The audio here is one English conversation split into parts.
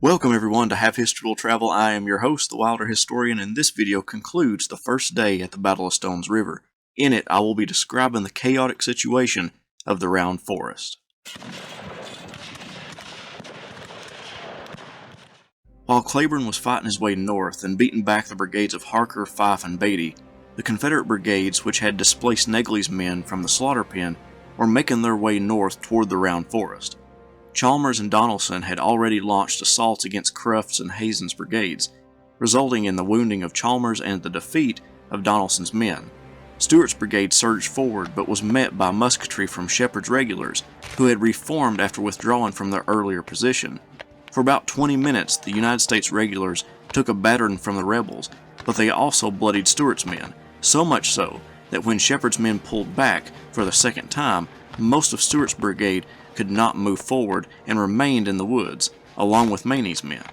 Welcome everyone to Have History Will Travel. I am your host, the Wilder Historian, and this video concludes the first day at the Battle of Stones River. In it, I will be describing the chaotic situation of the Round Forest. While Claiborne was fighting his way north and beating back the brigades of Harker, Fife, and Beatty, the Confederate brigades, which had displaced Negley's men from the slaughter pen, were making their way north toward the Round Forest. Chalmers and Donelson had already launched assaults against Cruft's and Hazen's brigades, resulting in the wounding of Chalmers and the defeat of Donelson's men. Stewart's brigade surged forward but was met by musketry from Shepherd's regulars, who had reformed after withdrawing from their earlier position. For about 20 minutes, the United States regulars took a battering from the rebels, but they also bloodied Stewart's men, so much so that when Shepherd's men pulled back for the second time, most of Stewart's brigade could not move forward and remained in the woods, along with Maney's men.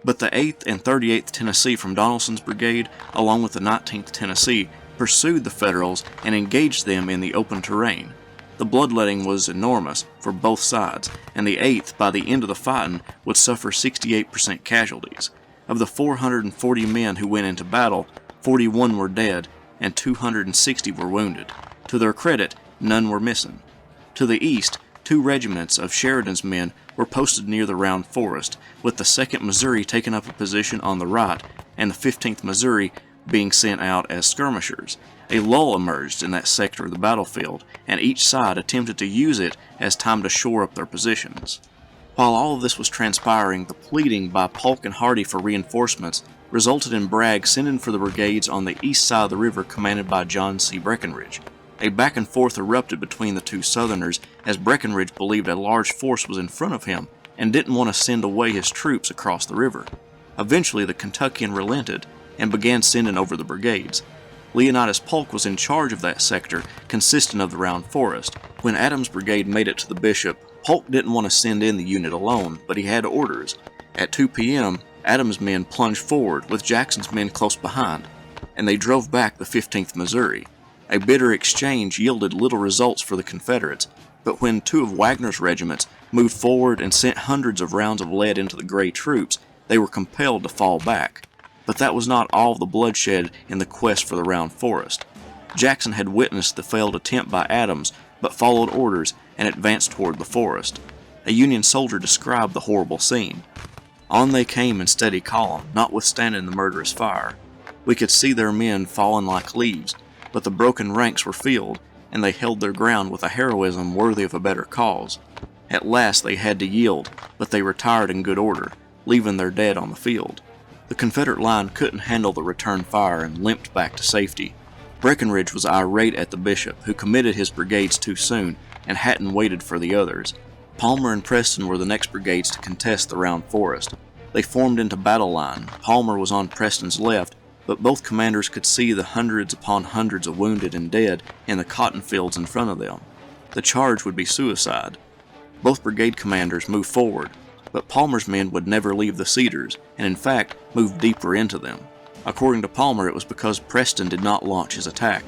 But the 8th and 38th Tennessee from Donelson's brigade, along with the 19th Tennessee, pursued the Federals and engaged them in the open terrain. The bloodletting was enormous for both sides, and the 8th, by the end of the fighting, would suffer 68% casualties. Of the 440 men who went into battle, 41 were dead and 260 were wounded. To their credit, none were missing. To the east, 2 regiments of Sheridan's men were posted near the Round Forest, with the 2nd Missouri taking up a position on the right and the 15th Missouri being sent out as skirmishers. A lull emerged in that sector of the battlefield, and each side attempted to use it as time to shore up their positions. While all of this was transpiring, the pleading by Polk and Hardee for reinforcements resulted in Bragg sending for the brigades on the east side of the river commanded by John C. Breckinridge. A back and forth erupted between the two Southerners as Breckinridge believed a large force was in front of him and didn't want to send away his troops across the river. Eventually the Kentuckian relented and began sending over the brigades. Leonidas Polk was in charge of that sector consisting of the Round Forest. When Adams' brigade made it to the Bishop, Polk didn't want to send in the unit alone, but he had orders. At 2 p.m., Adams' men plunged forward with Jackson's men close behind, and they drove back the 15th Missouri. A bitter exchange yielded little results for the Confederates, but when 2 of Wagner's regiments moved forward and sent hundreds of rounds of lead into the Gray troops, they were compelled to fall back. But that was not all the bloodshed in the quest for the Round Forest. Jackson had witnessed the failed attempt by Adams, but followed orders and advanced toward the forest. A Union soldier described the horrible scene. On they came in steady column, notwithstanding the murderous fire. We could see their men falling like leaves, but the broken ranks were filled, and they held their ground with a heroism worthy of a better cause. At last they had to yield, but they retired in good order, leaving their dead on the field. The Confederate line couldn't handle the return fire and limped back to safety. Breckinridge was irate at the Bishop, who committed his brigades too soon and hadn't waited for the others. Palmer and Preston were the next brigades to contest the Round Forest. They formed into battle line. Palmer was on Preston's left, but both commanders could see the hundreds upon hundreds of wounded and dead in the cotton fields in front of them. The charge would be suicide. Both brigade commanders moved forward, but Palmer's men would never leave the cedars, and in fact moved deeper into them. According to Palmer, it was because Preston did not launch his attack.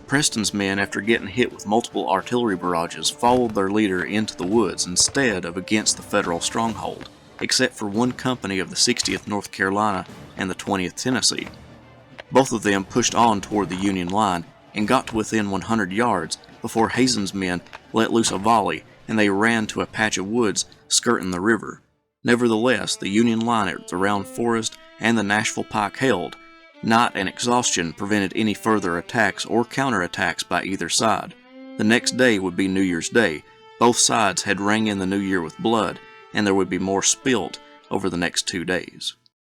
Preston's men, after getting hit with multiple artillery barrages, followed their leader into the woods instead of against the Federal stronghold, except for one company of the 60th North Carolina and the 20th Tennessee. Both of them pushed on toward the Union line and got to within 100 yards before Hazen's men let loose a volley, and they ran to a patch of woods skirting the river. Nevertheless, the Union line at the Round Forest and the Nashville Pike held. Night and exhaustion prevented any further attacks or counterattacks by either side. The next day would be New Year's Day. Both sides had rang in the new year with blood, and there would be more spilt over the next 2 days.